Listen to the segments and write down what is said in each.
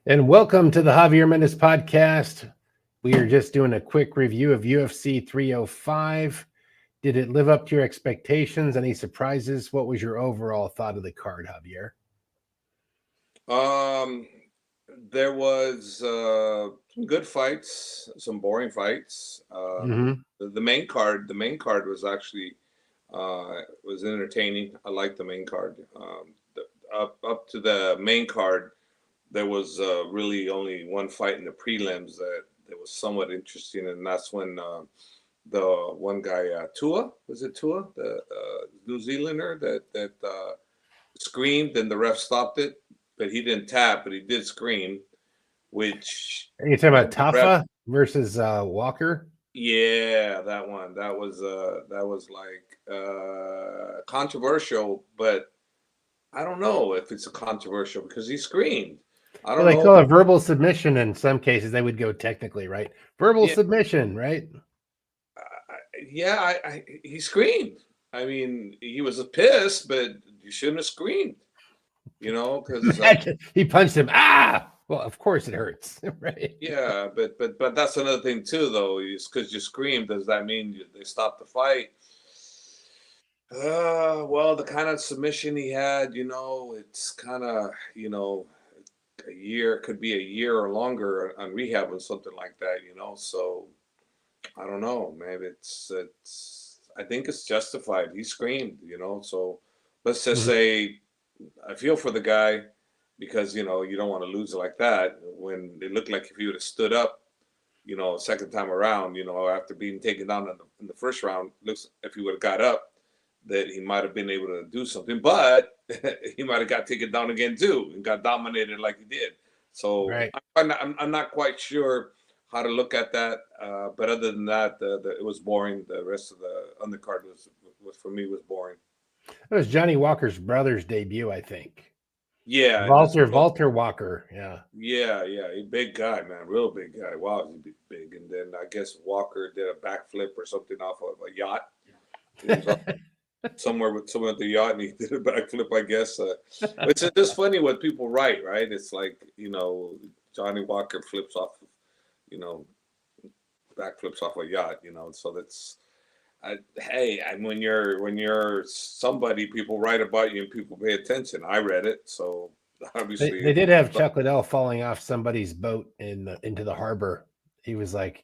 And welcome to the Javier Mendez podcast. We are just doing a quick review of UFC 305. Did it live up to your expectations? Any surprises? What was your overall thought of the card, Javier? Um, there was some good fights, some boring fights. Mm-hmm. The main card was actually was entertaining. I liked the main card. Up to the main card, there was really only one fight in the prelims that was somewhat interesting, and that's when the one guy Tua, was it Tua, the New Zealander that screamed and the ref stopped it, but he didn't tap, but he did scream, which Are you talking about the ref, Tafa versus Walker? yeah, that was like controversial, but I don't know if it's a controversial because he screamed. I Yeah, don't they know. call it verbal submission. In some cases, they would go technically, right? Verbal Yeah, submission, right? he screamed. I mean, he was pissed, but you shouldn't have screamed, because He punched him. Ah! Well, of course it hurts, right? yeah, but that's another thing too, though. Is because you scream, does that mean they stop the fight? Well, the kind of submission he had, it's kind of, a year could be a year or longer on rehab or something like that, So I don't know. Maybe it's. I think it's justified. He screamed, So let's just Mhm. say I feel for the guy because you don't want to lose like that when it looked like if he would have stood up, second time around, after being taken down in the first round, looks if he would have got up, that he might have been able to do something, but he might have got taken down again too and got dominated like he did. So Right. I'm not quite sure how to look at that, but other than that, it was boring. The rest of the undercard was for me was boring. It was Johnny Walker's brother's debut, I think. Yeah, and this Walter Walker. Yeah. yeah, a big guy, man, real big guy. Wow, he's big. And then I guess Walker did a backflip or something off of a yacht. He was somewhere with someone at the yacht and he did a backflip, I guess. It's just funny what people write, right? It's like, Johnny Walker flips off, you know, backflips off a yacht, So that's, hey, and when you're somebody, people write about you and people pay attention. I read it, so They obviously, did have Chuck Liddell falling off somebody's boat into the harbor. He was like,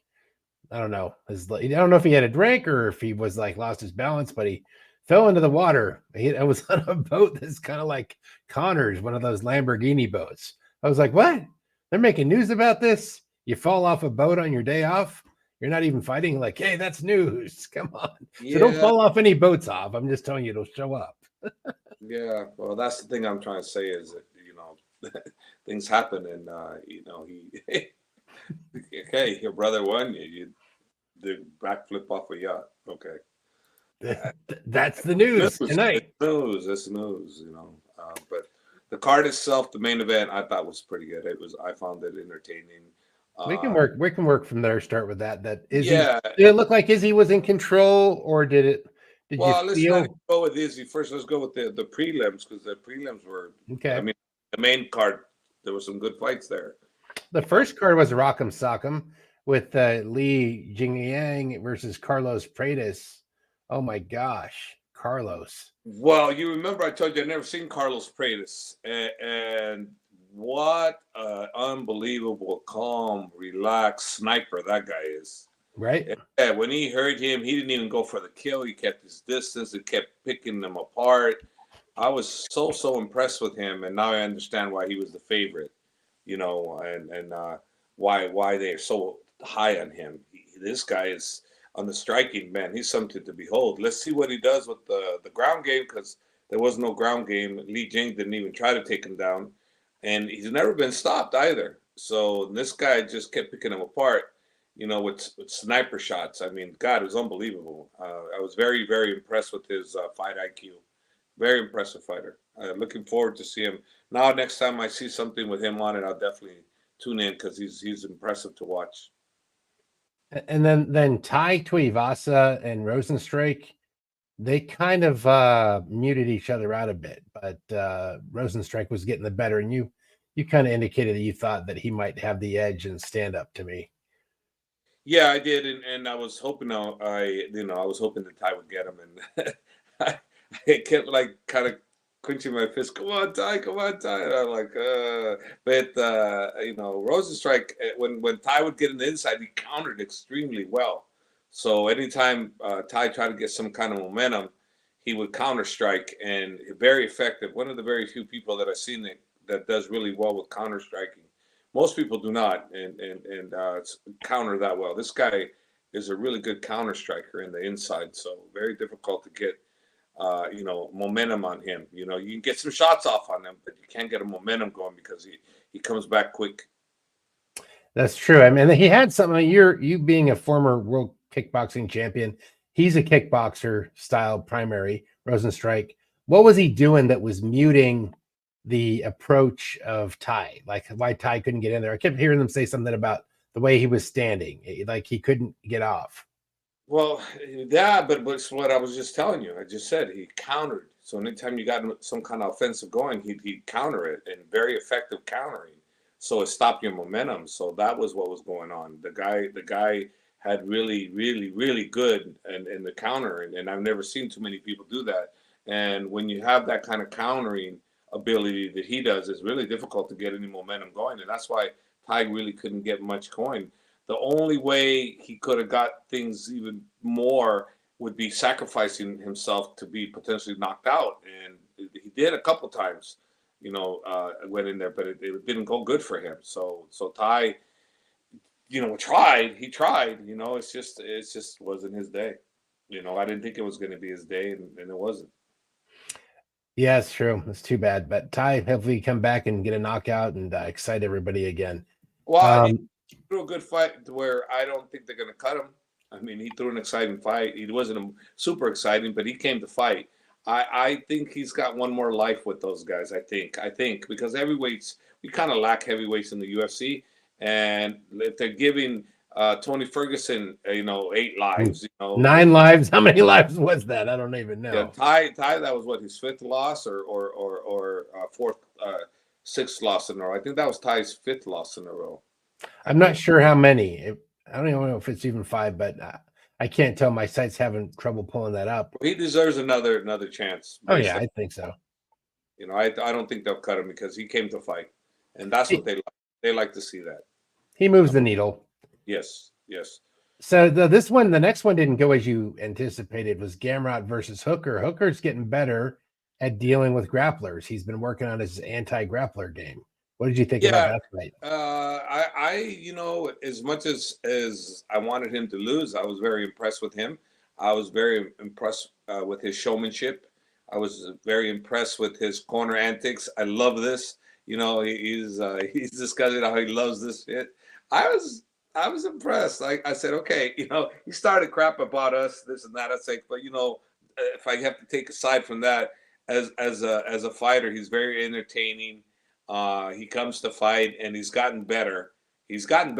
I don't know, I don't know if he had a drink or if he was like lost his balance, but he fell into the water. I was on a boat that's kind of like Connor's, one of those Lamborghini boats. I was like, what? They're making news about this? You fall off a boat on your day off? You're not even fighting. Like, hey, that's news. Come on. So don't yeah, fall off any boats off. I'm just telling you, it'll show up. yeah. Well, that's the thing I'm trying to say is that things happen, and he okay, your brother won. You did backflip off a yacht. Okay, That's the news news. It's tonight. news. It's news. But the card itself, the main event, I thought was pretty good. I found it entertaining. We can Uh, work. We can work from there. Start with that. That Izzy. yeah. Did it look like Izzy was in control, or did it? Did you Well, let's not even feel go with Izzy first. Let's go with the prelims because the prelims were. I okay? mean, the main card. There were some good fights there. The first card was Rock'em Sock'em with Li Jingliang versus Carlos Paredes. Oh my gosh, Carlos! Well, you remember I told you I'd never seen Carlos Paredes, and what an unbelievable, calm, relaxed sniper that guy is. Right? Yeah, when he heard him, he didn't even go for the kill. He kept his distance and kept picking them apart. I was so impressed with him, and now I understand why he was the favorite. And why they're so high on him. This guy is on the striking, man. He's something to behold. Let's see what he does with the ground game because there was no ground game. Li Jing didn't even try to take him down, and he's never been stopped either. So this guy just kept picking him apart. With sniper shots. I mean, God, it was unbelievable. I was very impressed with his fight IQ. Very impressive fighter. Looking forward to see him. Now, next time I see something with him on it, I'll definitely tune in because he's impressive to watch. And then Tai Tuivasa and Rosenstrike, they kind of muted each other out a bit, but Rosenstrike was getting the better. And You kind of indicated that you thought that he might have the edge in stand up to me. Yeah, I did, and I was hoping I was hoping that Ty would get him, and I kept like kind of clenching my fist. Come on, Ty. And I'm like, but Rosenstrike when Ty would get in the inside, he countered extremely well. So anytime Ty tried to get some kind of momentum, he would counter strike and very effective. One of the very few people that I've seen that does really well with counter striking. Most people do not, and counter that well. This guy is a really good counter striker in the inside, so very difficult to get momentum on him. You know, you can get some shots off on him, but you can't get a momentum going because he comes back quick. That's true. I mean, he had something. You being a former world kickboxing champion, he's a kickboxer style primary Rosenstrike. What was he doing that was muting the approach of Ty? Like why Ty couldn't get in there? I kept hearing them say something about the way he was standing, like he couldn't get off. Well, yeah, but it's what I was just telling you. I just said he countered. So anytime you got some kind of offensive going, he'd counter it, and very effective countering. So it stopped your momentum. So that was what was going on. The guy had really, really, really good and in the counter, and I've never seen too many people do that. And when you have that kind of countering ability that he does, it's really difficult to get any momentum going, and that's why Ty really couldn't get much going. The only way he could have got things even more would be sacrificing himself to be potentially knocked out, and he did a couple times. Went in there, but it didn't go good for him. So Ty, tried. He tried. It's just wasn't his day. I didn't think it was going to be his day, and it wasn't. Yeah, it's true. It's too bad, but Ty hopefully come back and get a knockout and excite everybody again. Well, he threw a good fight to where I don't think they're going to cut him. I mean, he threw an exciting fight. He wasn't super exciting, but he came to fight. I think he's got one more life with those guys. I think because heavyweights, we kind of lack heavyweights in the UFC, and if they're giving Tony Ferguson, 8 lives, 9 lives. How many lives was that? I don't even know. Yeah, Ty, that was what his 5th loss or 4th, 6th loss in a row. I think that was Ty's 5th loss in a row. I'm not sure how many. I don't even know if it's even 5, but I can't tell. My site's having trouble pulling that up. He deserves another chance. Oh yeah, I think so. I don't think they'll cut him because he came to fight, and that's what they like. They like to see that. He moves the needle. Yes. So the next one didn't go as you anticipated. Was Gamrot versus Hooker. Hooker's getting better at dealing with grapplers. He's been working on his anti-grappler game. What did you think about that fight? As much as I wanted him to lose, I was very impressed with him. I was very impressed with his showmanship. I was very impressed with his corner antics. I love this. He's discussing how he loves this shit. I was impressed. I said, okay, he started crap about us, this and that. I said, but if I have to take aside from that, as a fighter, he's very entertaining. He comes to fight, and he's gotten better. He has gotten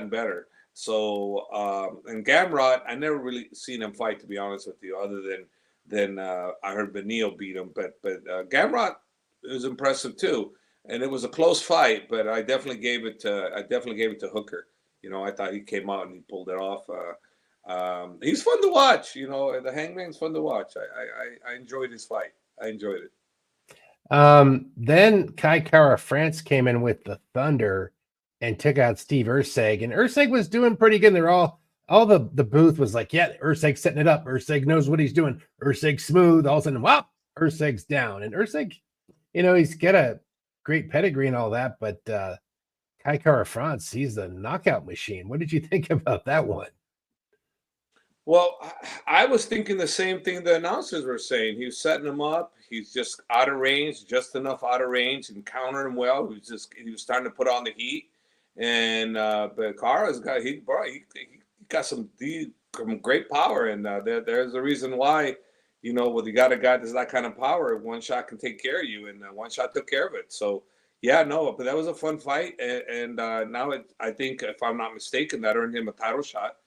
better. So, and Gamrot, I never really seen him fight, to be honest with you, other than I heard Benil beat him. But Gamrot was impressive too, and it was a close fight. But I definitely gave it to Hooker. I thought he came out and he pulled it off. He's fun to watch. The Hangman's fun to watch. I enjoyed his fight. I enjoyed it. Then Kai Kara France came in with the Thunder and took out Steve Urseg, and Urseg was doing pretty good. They're all the booth was like, yeah, Urseg's setting it up. Urseg knows what he's doing. Urseg smooth. All of a sudden, wow, Urseg's down. And Urseg, he's got a great pedigree and all that, but Kai Kara France, he's a knockout machine. What did you think about that one? Well, I was thinking the same thing the announcers were saying. He was setting him up. He's just out of range, just enough out of range, and countering him well. He was starting to put on the heat. And but Kara's got he got some great power, and there's a reason why. When you got a guy that's that kind of power, one shot can take care of you, and one shot took care of it. So yeah, no, but that was a fun fight, and now I think, if I'm not mistaken, that earned him a title shot.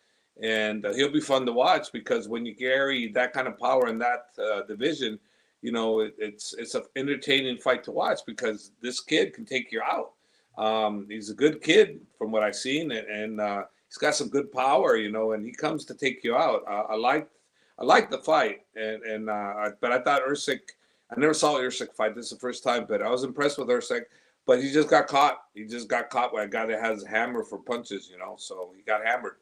And he'll be fun to watch, because when you carry that kind of power in that division, it's an entertaining fight to watch because this kid can take you out. He's a good kid from what I've seen, and he's got some good power, and he comes to take you out. I like the fight, but I thought Usyk. I never saw Usyk fight. This is the first time, but I was impressed with Usyk. But he just got caught. He just got caught by a guy that has a hammer for punches, so he got hammered.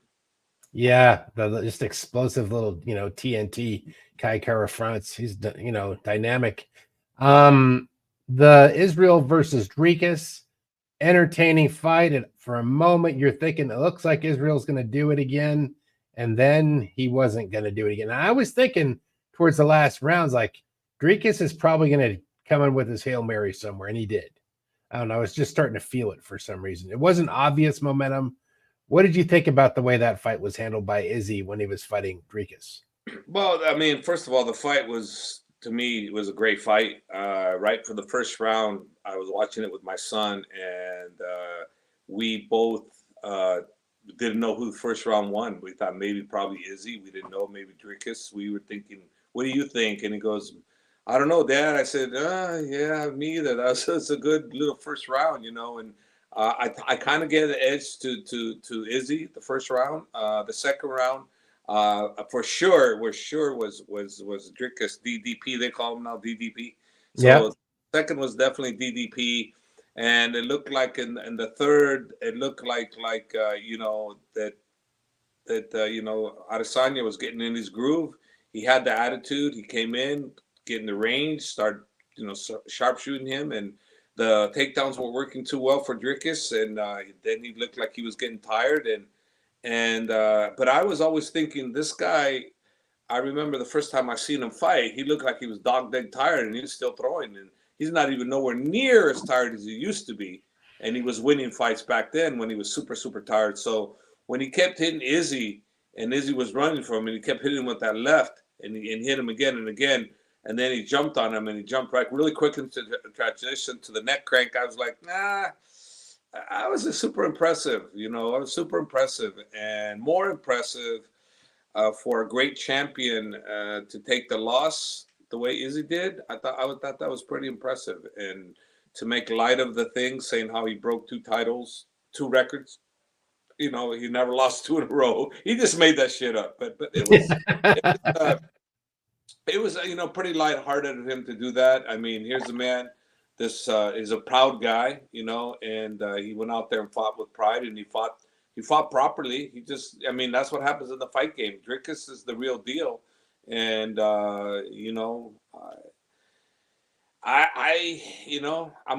Yeah, the just explosive little, TNT Kai Kara fronts. He's dynamic. Um, the Israel versus Dricus, entertaining fight. And for a moment, you're thinking it looks like Israel's going to do it again, and then he wasn't going to do it again. And I was thinking towards the last rounds, like Dricus is probably going to come in with his Hail Mary somewhere, and he did. I don't know. I was just starting to feel it for some reason. It wasn't obvious momentum. What did you think about the way that fight was handled by Izzy when he was fighting Dricus? Well, I mean, first of all, the fight was, to me, it was a great fight. Right for the first round, I was watching it with my son, and we both didn't know who the first round won. We thought maybe probably Izzy. We didn't know, maybe Dricus. We were thinking, what do you think? And he goes, I don't know, Dad. I said, yeah, me either. That's a good little first round, and I kind of get an edge to Izzy the first round. The second round, for sure, was Dricus DDP. They call him now DDP. Yeah. So second was definitely DDP, and it looked like in the third, it looked like that Adesanya was getting in his groove. He had the attitude. He came in, getting the range, started sharpshooting him, and the takedowns were working too well for Dricus, and then he looked like he was getting tired. But I was always thinking, this guy. I remember the first time I seen him fight, he looked like he was dog dead tired, and he was still throwing. And he's not even nowhere near as tired as he used to be. And he was winning fights back then when he was super, super tired. So when he kept hitting Izzy, and Izzy was running for him, and he kept hitting him with that left, and hit him again and again, and then he jumped on him, and he jumped right really quick into the transition to the neck crank. I was like, nah. I was super impressive, I was super impressive, and more impressive for a great champion to take the loss the way Izzy did. I thought that was pretty impressive, and to make light of the thing, saying how he broke 2 titles, 2 records. He never lost 2 in a row. He just made that shit up, but it was pretty lighthearted of him to do that. I mean, here's a man. This is a proud guy, and he went out there and fought with pride, and he fought properly. That's what happens in the fight game. Dricus is the real deal, and I'm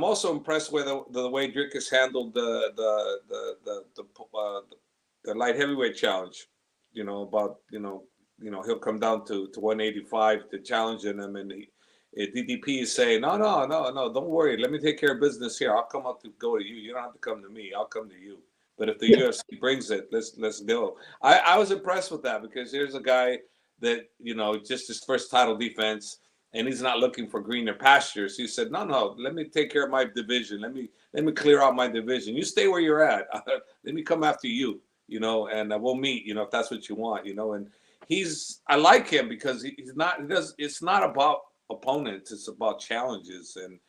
also impressed with the way Dricus handled the light heavyweight challenge. He'll come down to 185 to challenge him, and DDP is saying, no, don't worry. Let me take care of business here. I'll come up to go to you. You don't have to come to me. I'll come to you. But if the UFC brings it, let's go. I was impressed with that because here's a guy that, just his first title defense, and he's not looking for greener pastures. He said, no, let me take care of my division. Let me clear out my division. You stay where you're at. Let me come after you, and we'll meet, if that's what you want, and I like him because it's not about opponents. It's about challenges, and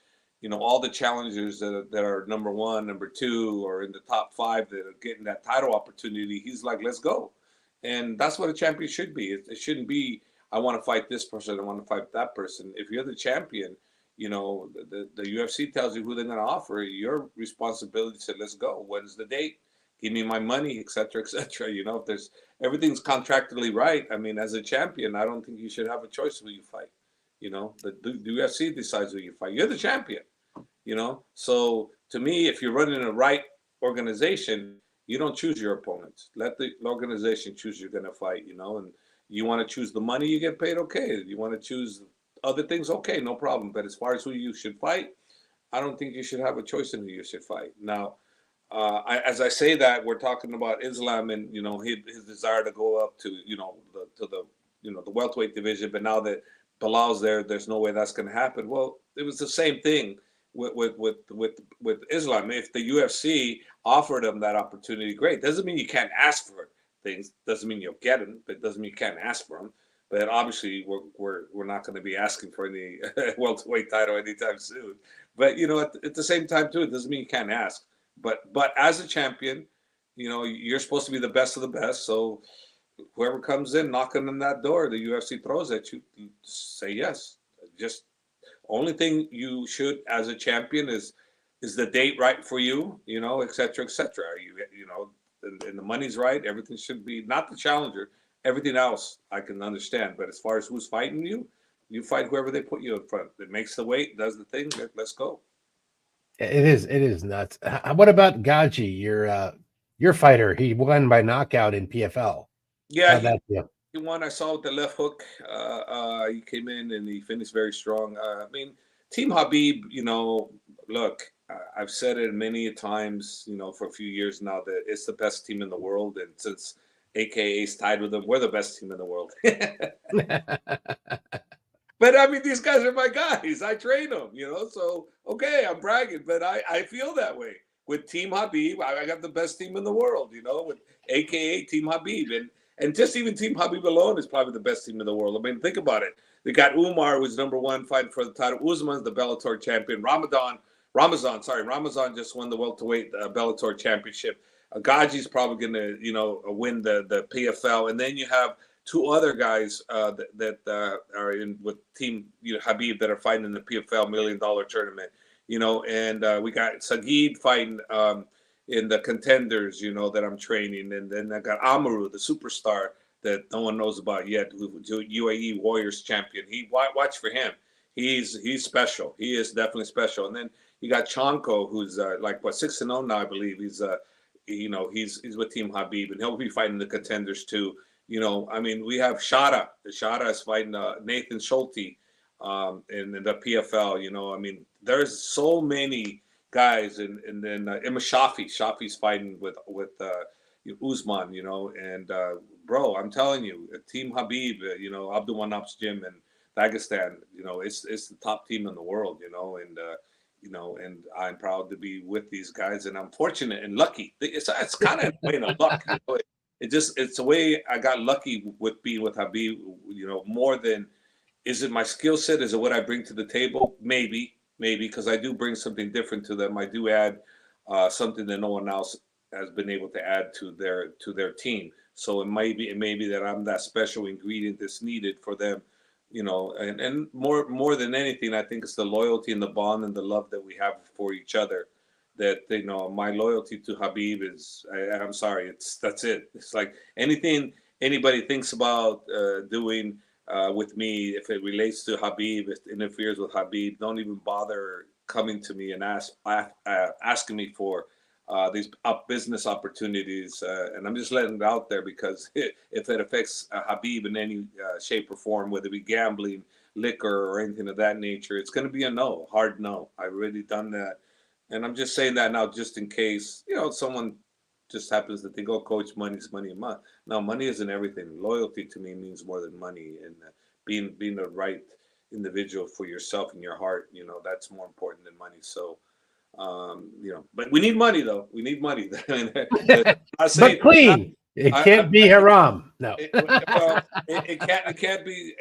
all the challengers that are number 1, number 2, or in the top 5 that are getting that title opportunity. He's like, let's go, and that's what a champion should be. It shouldn't be, I want to fight this person, I want to fight that person. If you're the champion, the UFC tells you who they're going to offer. Your responsibility to say, let's go. When's the date? Give me my money, etc., etc. If there's everything's contractually right. I mean, as a champion, I don't think you should have a choice who you fight. The UFC decides who you fight. You're the champion. So to me, if you're running a right organization, you don't choose your opponents. Let the organization choose you're going to fight. And you want to choose the money you get paid, okay. You want to choose other things, okay, no problem. But as far as who you should fight, I don't think you should have a choice in who you should fight. Now, as I say that, we're talking about Islam and his desire to go up to the welterweight division, but now that Bilal's there's no way that's going to happen. Well, it was the same thing with Islam. If the UFC offered him that opportunity, great. Doesn't mean you can't ask for things. Doesn't mean you'll get them, but it doesn't mean you can't ask for them. But obviously, we're not going to be asking for any welterweight title anytime soon. But at the same time too, it doesn't mean you can't ask. But as a champion, you're supposed to be the best of the best. So whoever comes in knocking on that door, the UFC throws at you, say yes. Just only thing you should, as a champion, is the date right for you, et cetera, et cetera. And the money's right. Everything should be, not the challenger. Everything else I can understand. But as far as who's fighting you, you fight whoever they put you in front. It makes the weight, does the thing. Let's go. It is nuts. What about Gaji, your fighter? He won by knockout in PFL. Yeah, How'd that feel? he won. I saw with the left hook. He came in and he finished very strong. I mean, Team Habib. Look, I've said it many times. For a few years now that it's the best team in the world, and since AKA is tied with them, we're the best team in the world. But I mean, these guys are my guys. I train them, So okay, I'm bragging, but I feel that way with Team Habib. I got the best team in the world, with AKA Team Habib, and just even Team Habib alone is probably the best team in the world. I mean, think about it. They got Umar, who's number one, fighting for the title. Usman's the Bellator champion. Ramazan just won the welterweight Bellator championship. Gaji's probably going to, win the PFL, and then you have two other guys that are in with Team Habib that are fighting in the PFL $1 million tournament. And we got Sagid fighting in the contenders, that I'm training, and then I got Amaru, the superstar that no one knows about yet, UAE Warriors champion. Watch for him. He's special. He is definitely special. And then you got Chanko, who's 6-0 now, I believe. He's he's with Team Habib, and he'll be fighting the contenders too. I mean, we have Shada. Shada is fighting Nathan Schulte in the PFL. I mean, there's so many guys, and then Emma Shafi's fighting with Usman. And bro, I'm telling you, Team Habib, Abdul Manap's gym in Dagestan, it's the top team in the world. And I'm proud to be with these guys, and I'm fortunate and lucky. It's kind of a way of luck. It's a way I got lucky with being with Habib, more than, is it my skill set? Is it what I bring to the table? Maybe, because I do bring something different to them. I do add something that no one else has been able to add to their team. So it may be that I'm that special ingredient that's needed for them, and more than anything, I think it's the loyalty and the bond and the love that we have for each other. That my loyalty to Habib is, I'm sorry, that's it. It's like anything anybody thinks about doing with me, if it relates to Habib, if it interferes with Habib, don't even bother coming to me and asking me for these business opportunities. And I'm just letting it out there, because if it affects Habib in any shape or form, whether it be gambling, liquor, or anything of that nature, it's going to be a no, hard no. I've already done that. And I'm just saying that now just in case, someone just happens to think, oh, coach, money's money. No, money isn't everything. Loyalty to me means more than money. And being the right individual for yourself and your heart, that's more important than money. So, but we need money, though. We need money. But clean. It can't be haram. No. It can't be.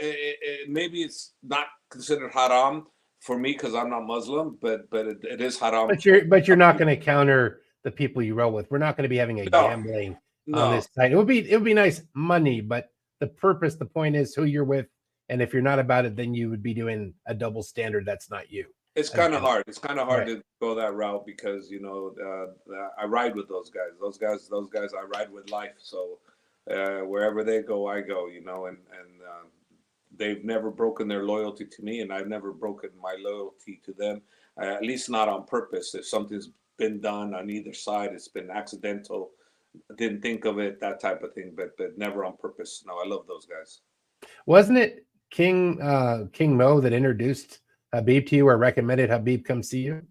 Maybe it's not considered haram for me because I'm not Muslim, but it is haram. But you're not going to counter the people you roll with. We're not going to be having a gambling on this site. It would be nice money, but the point is who you're with, and if you're not about it, then you would be doing a double standard. That's not you. It's kind of hard. It's kind of hard to go that route because I ride with those guys. Those guys I ride with life. So wherever they go, I go. And they've never broken their loyalty to me, and I've never broken my loyalty to them. At least not on purpose. If something's been done on either side, it's been accidental. Didn't think of it, that type of thing, but never on purpose. No, I love those guys. Wasn't it King Mo that introduced Habib to you, or recommended Habib come see you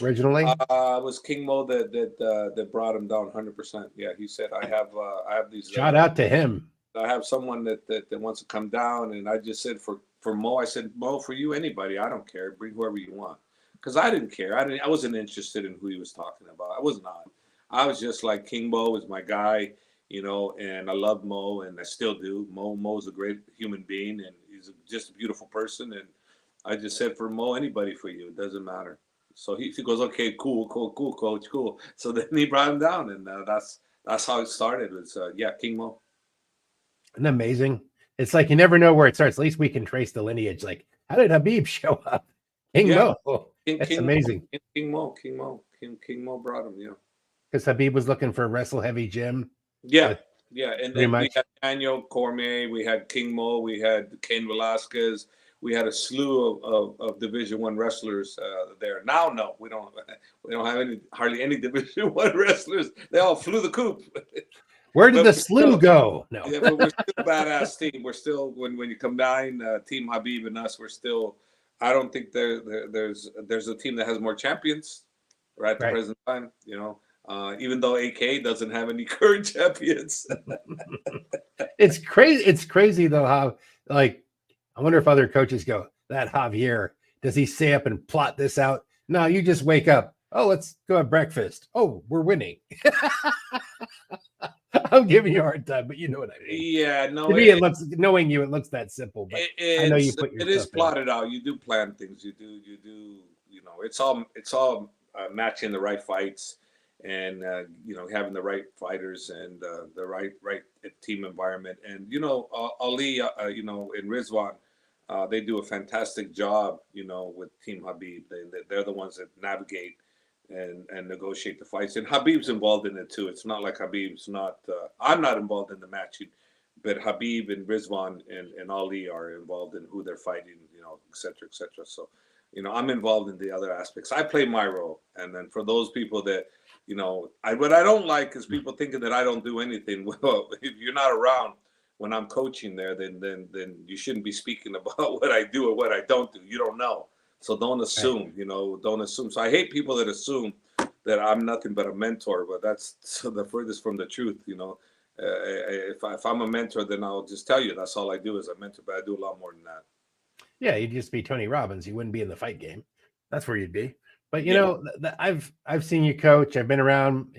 originally? It was King Mo that brought him down 100%. Yeah, he said I have these. Shout out to him. I have someone that wants to come down, and I just said for Mo, I said, Mo, for you, anybody, I don't care, bring whoever you want, because I didn't care. I wasn't interested in who he was talking about. I was not. I was just like, King Mo is my guy. and I love Mo, and I still do. Mo's a great human being, and he's just a beautiful person. And I just said, for Mo, anybody for you, it doesn't matter. So he goes, okay, cool, coach, cool. So then he brought him down, and that's how it started. It's King Mo. Isn't amazing? It's like you never know where it starts. At least we can trace the lineage. Like, how did Habib show up? King Yeah, Mo. That's amazing. King Mo brought him. Yeah. Because Habib was looking for a wrestle heavy gym. Yeah, With yeah, pretty and we much. had Daniel Cormier, we had King Mo, we had Cain Velasquez, we had a slew of Division One wrestlers there. Now, no, we don't have hardly any Division One wrestlers. They all flew the coop. Where did But the we're slew still, go? No. yeah, but we're still a badass team. We're still when you combine Team Habib and us, we're still. I don't think there's a team that has more champions right at the Right. present time. Even though AK doesn't have any current champions. It's crazy. It's crazy though how like I wonder if other coaches go, that Javier, does he stay up and plot this out? No, you just wake up. Oh, let's go have breakfast. Oh, we're winning. I'm giving you a hard time, but you know what I mean. Yeah, no, To me, it looks knowing you, it looks that simple, but I know you put your it is stuff in. plotted out. You do plan things. It's all matching the right fights, and having the right fighters and the right team environment. And Ali, in Rizwan, they do a fantastic job. With Team Habib, they're the ones that navigate and negotiate the fights. And Habib's involved in it too. It's not like Habib's not. I'm not involved in the matching, but Habib and Rizwan and Ali are involved in who they're fighting, et cetera, et cetera. So, I'm involved in the other aspects. I play my role, and then for those people that, what I don't like is people thinking that I don't do anything. Well, if you're not around when I'm coaching there, then you shouldn't be speaking about what I do or what I don't do. You don't know. So don't Right. assume, don't assume. So I hate people that assume that I'm nothing but a mentor, but that's the furthest from the truth. If I'm a mentor, then I'll just tell you that's all I do is a mentor, but I do a lot more than that. Yeah, you'd just be Tony Robbins. You wouldn't be in the fight game. That's where you'd be. But Yeah, I've seen you coach. I've been around,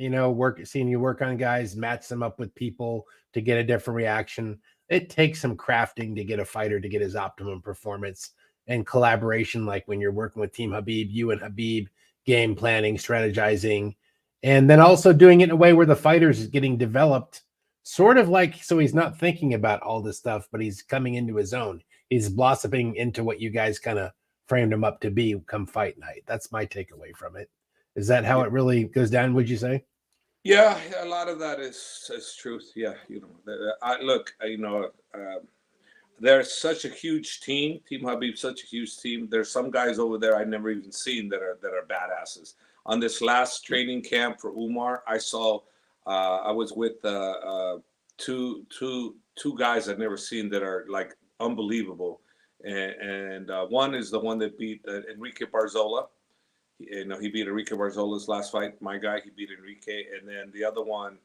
seeing you work on guys, match them up with people to get a different reaction. It takes some crafting to get a fighter to get his optimum performance and collaboration. Like when you're working with Team Habib, you and Habib, game planning, strategizing, and then also doing it in a way where the fighter's is getting developed, sort of like so he's not thinking about all this stuff, but he's coming into his own. He's blossoming into what you guys kind of framed him up to be come fight night. That's my takeaway from it. Is that how yeah, it really goes down, would you say? yeah. A lot of that is truth. Yeah, I look. They're such a huge team. Team Habib, such a huge team. There's some guys over there I never even seen that are badasses. On this last training camp for Umar, I saw. I was with two guys I've never seen that are like unbelievable, and one is the one that beat Enrique Barzola. He beat Enrique Barzola's last fight. My guy, he beat Enrique, and then the other one.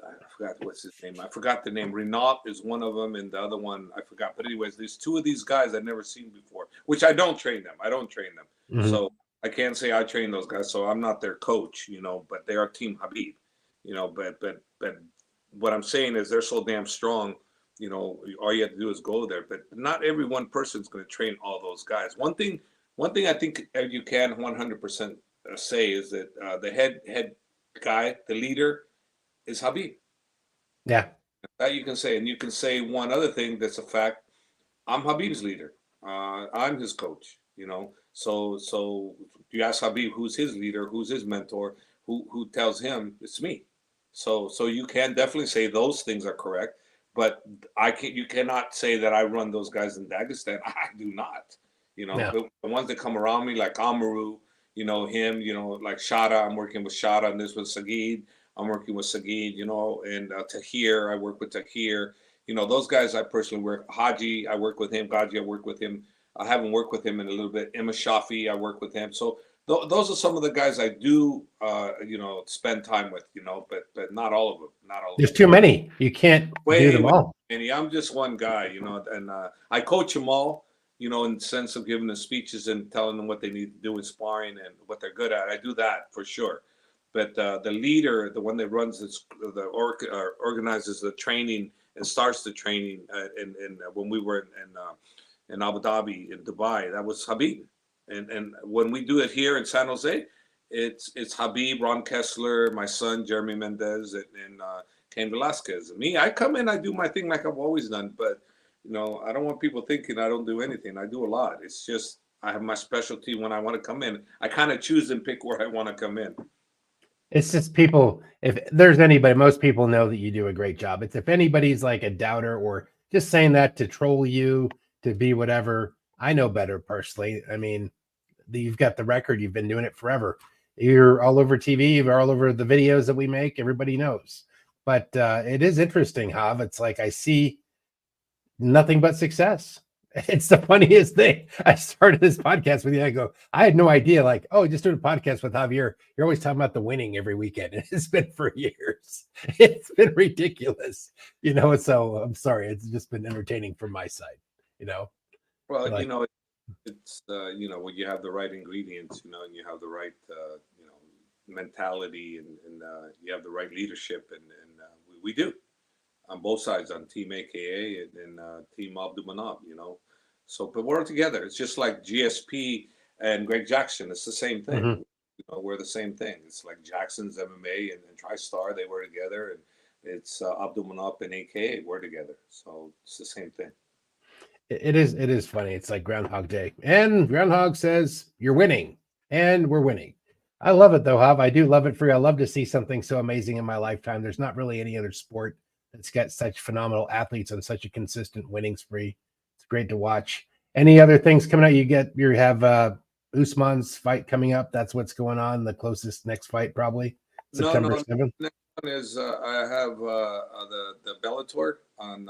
I forgot what's his name. I forgot the name. Renault is one of them, and the other one I forgot. But anyways, there's two of these guys I've never seen before, which I don't train them. I don't train them, Mhm. so I can't say I train those guys. So I'm not their coach, But they are Team Habib, But what I'm saying is they're so damn strong. All you have to do is go there. But not every one person's going to train all those guys. One thing I think you can 100% say is that the head guy, the leader, is Habib. Yeah. That you can say, and you can say one other thing that's a fact. I'm Habib's leader. I'm his coach. So you ask Habib who's his leader, who's his mentor, who tells him it's me. So you can definitely say those things are correct, but you cannot say that I run those guys in Dagestan. I do not. No. The ones that come around me like Amaru, him, like Shada. I'm working with Shada, and this with Sagid. I'm working with Sagid, and Tahir. I work with Tahir. Those guys I personally work. Haji, I work with him. Gaji, I work with him. I haven't worked with him in a little bit. Emma Shafi, I work with him. So those are some of the guys I do, spend time with. But not all of them. Not all of There's them. too many. You can't do Way, them way all. many. I'm just one guy, and I coach them all. In the sense of giving them speeches and telling them what they need to do in sparring and what they're good at. I do that for sure. but the leader, the one that runs this, organizes the training and starts the training, when we were in Abu Dhabi, in Dubai, that was Habib. And when we do it here in San Jose, it's Habib, Ron Kessler, my son Jeremy Mendez, and Cain Velasquez. And me, I come in, I do my thing like I've always done, but I don't want people thinking I don't do anything. I do a lot. It's just I have my specialty when I want to come in. I kind of choose and pick where I want to come in. It's just people, if there's anybody, most people know that you do a great job. It's if anybody's like a doubter or just saying that to troll you, to be whatever, I know better personally. I mean, you've got the record, you've been doing it forever. You're all over TV, you're all over the videos that we make, everybody knows. But it is interesting, Hav. It's like I see nothing but success. It's the funniest thing. I started this podcast with you. I go, I had no idea. Like, oh, just doing a podcast with Javier. You're always talking about the winning every weekend. And it's been for years. It's been ridiculous. So I'm sorry. It's just been entertaining from my side. Well, like, it's when you have the right ingredients, and you have the right mentality, and you have the right leadership, and we do on both sides, on Team AKA and Team Abdulmanap, So, but we're together. It's just like GSP and Greg Jackson. It's the same thing. mhm. We're the same thing. It's like Jackson's MMA and TriStar. They were together, and it's Abdulmanap and AKA. We're together. So it's the same thing. It is funny. It's like Groundhog Day. And Groundhog says, you're winning. And we're winning. I love it though, Hav. I do love it for you. I love to see something so amazing in my lifetime. There's not really any other sport that's got such phenomenal athletes on such a consistent winning spree. It's great to watch. Any other things coming out? You have Usman's fight coming up. That's what's going on. The closest next fight, probably September 7th. Next one is I have the Bellator on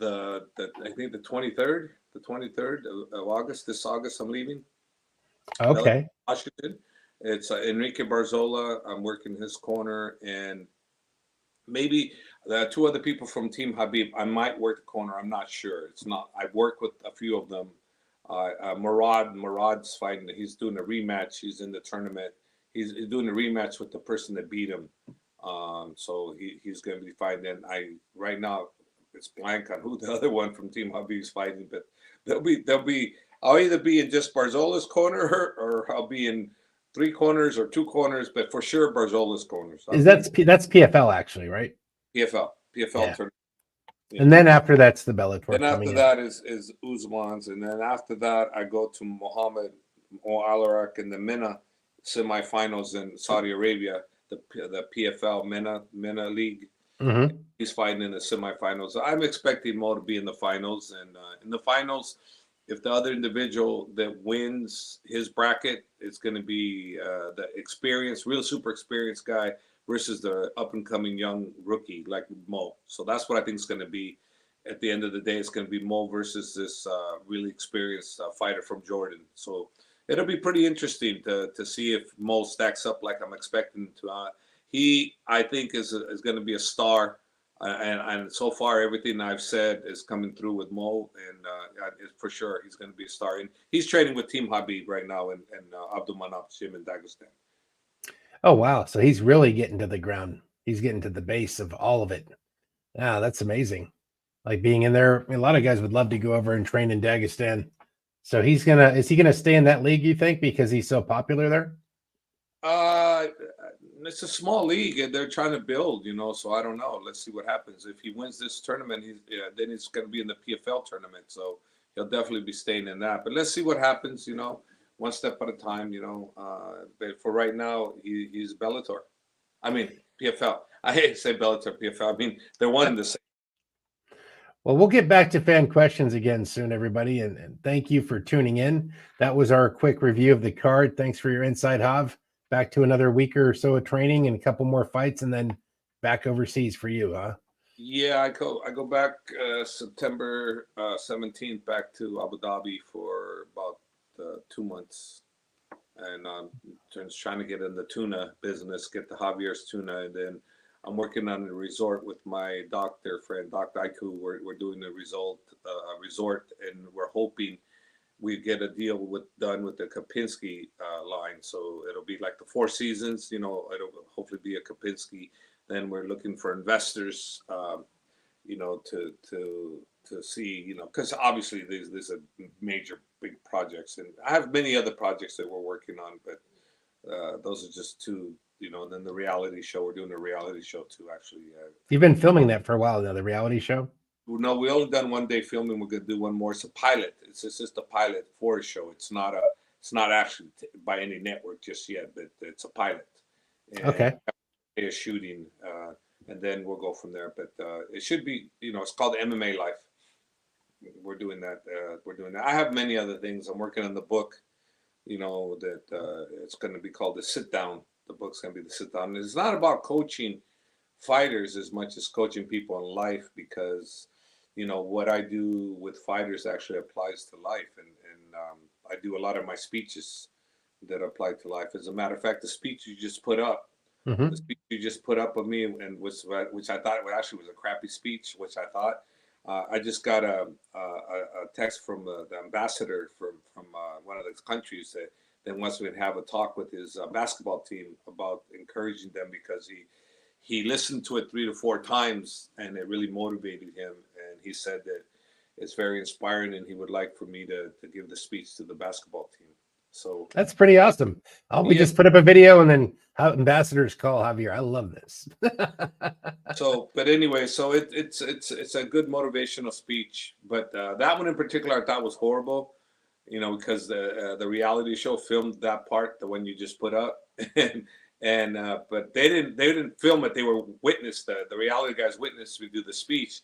I think the 23rd, of August. This August, I'm leaving. Okay. Washington. It's Enrique Barzola. I'm working his corner, and maybe two other people from Team Habib. I might work the corner. I'm not sure. It's not. I've worked with a few of them. Murad's fighting. He's doing a rematch. He's in the tournament. He's doing a rematch with the person that beat him. So he's going to be fighting. And right now it's blank on who the other one from Team Habib is fighting, but they'll be. I'll either be in just Barzola's corner or I'll be in 3 corners or 2 corners, but for sure Barzola's corners. That's PFL actually, right? PFL Yeah. tournament. Yeah. And then after that's the Bellator. Then after that is Usman's, and then after that I go to Mohammed Al-Arak in the Mina semifinals in Saudi Arabia, the PFL Mina League. Mm-hmm. He's fighting in the semifinals. I'm expecting Mo to be in the finals, and in the finals, if the other individual that wins his bracket, it's going to be the real super experienced guy versus the up and coming young rookie like Mo. So that's what I think is going to be. At the end of the day, it's going to be Mo versus this really experienced fighter from Jordan. So it'll be pretty interesting to see if Mo stacks up like I'm expecting to. He, I think, is going to be a star. And so far, everything I've said is coming through with Mo, and for sure he's going to be a star. And he's training with Team Habib right now in Abdulmanap's gym in Dagestan. Oh wow! So he's really getting to the ground. He's getting to the base of all of it. Yeah, that's amazing. Like being in there, a lot of guys would love to go over and train in Dagestan. So is he gonna stay in that league? You think because he's so popular there? It's a small league and they're trying to build, so I don't know. Let's see what happens. If he wins this tournament, then it's going to be in the PFL tournament. So he'll definitely be staying in that. But let's see what happens, one step at a time, but for right now, he's Bellator. I mean, PFL. I hate to say Bellator, PFL. I mean, they're one and the same. Well, we'll get back to fan questions again soon, everybody. And thank you for tuning in. That was our quick review of the card. Thanks for your insight, Hav. Back to another week or so of training and a couple more fights, and then back overseas for you, huh? Yeah, I go back September 17th back to Abu Dhabi for about 2 months, and just trying to get in the tuna business, get the Javier's tuna, and then I'm working on a resort with my doctor friend, Dr. Aiku. We're doing a resort, and we're hoping we get a deal done with the Kapinski line. So it'll be like the Four Seasons. It'll hopefully be a Kapinski. Then we're looking for investors, to see, because obviously there's a major big projects, and I have many other projects that we're working on, but those are just two. And then the reality show. We're doing a reality show too, actually. You've been filming that for a while now, the reality show? No, we only done one day filming. We're gonna do one more. It's a pilot. It's just a pilot for a show. It's not actually by any network just yet, but it's a pilot. And Okay. a shooting, and then we'll go from there. But it should be, it's called MMA Life. We're doing that. I have many other things. I'm working on the book. That it's going to be called The Sit Down. The book's going to be The Sit Down. And it's not about coaching fighters as much as coaching people in life, because what I do with fighters actually applies to life, and I do a lot of my speeches that apply to life. As a matter of fact, the speech you just put up, the speech you just put up of me, and which I thought actually was a crappy speech, which I thought. I just got a text from the ambassador from one of the countries that wants me to have a talk with his basketball team about encouraging them, because he listened to it 3 to 4 times and it really motivated him. And he said that it's very inspiring, and he would like for me to give the speech to the basketball team. So that's pretty awesome. We just put up a video, and then how ambassadors call Javier. I love this. But anyway, so it's a good motivational speech. But that one in particular, I thought was horrible, because the reality show filmed that part, the one you just put up, and but they didn't film it. They were witness, the reality guys witnessed me do the speech,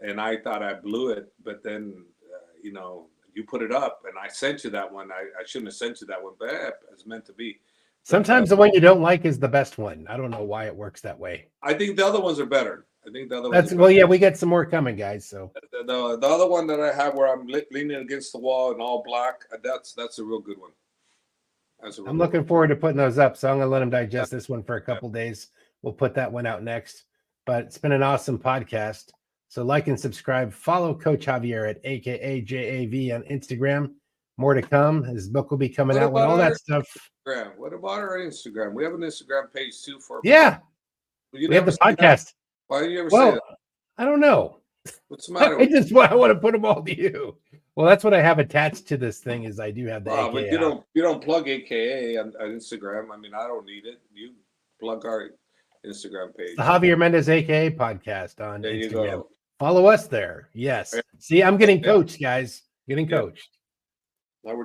and I thought I blew it. But then you put it up, and I sent you that one. I shouldn't have sent you that one, but it's meant to be. Sometimes the one you don't like is the best one. I don't know why it works that way. I think the other ones are better. I think the other ones. Well, yeah, we get some more coming, guys. So the other one that I have where I'm leaning against the wall in all black, that's a real good one. I'm looking forward to putting those up. So I'm gonna let them digest this one for a couple days. We'll put that one out next. But it's been an awesome podcast. So like and subscribe. Follow Coach Javier at AKA JAV on Instagram. More to come. His book will be coming out with all that stuff. What about our Instagram? We have an Instagram page too for. Yeah, we have the podcast. Why do you ever say that? I don't know. What's the matter? I want to put them all to you. Well, that's what I have attached to this thing. Is I do have the. But you don't plug AKA on Instagram. I mean, I don't need it. You plug our Instagram page. The Javier Mendez AKA podcast on there Instagram. You go. Follow us there. Yes. See, I'm getting coached, guys. Getting coached. Now we're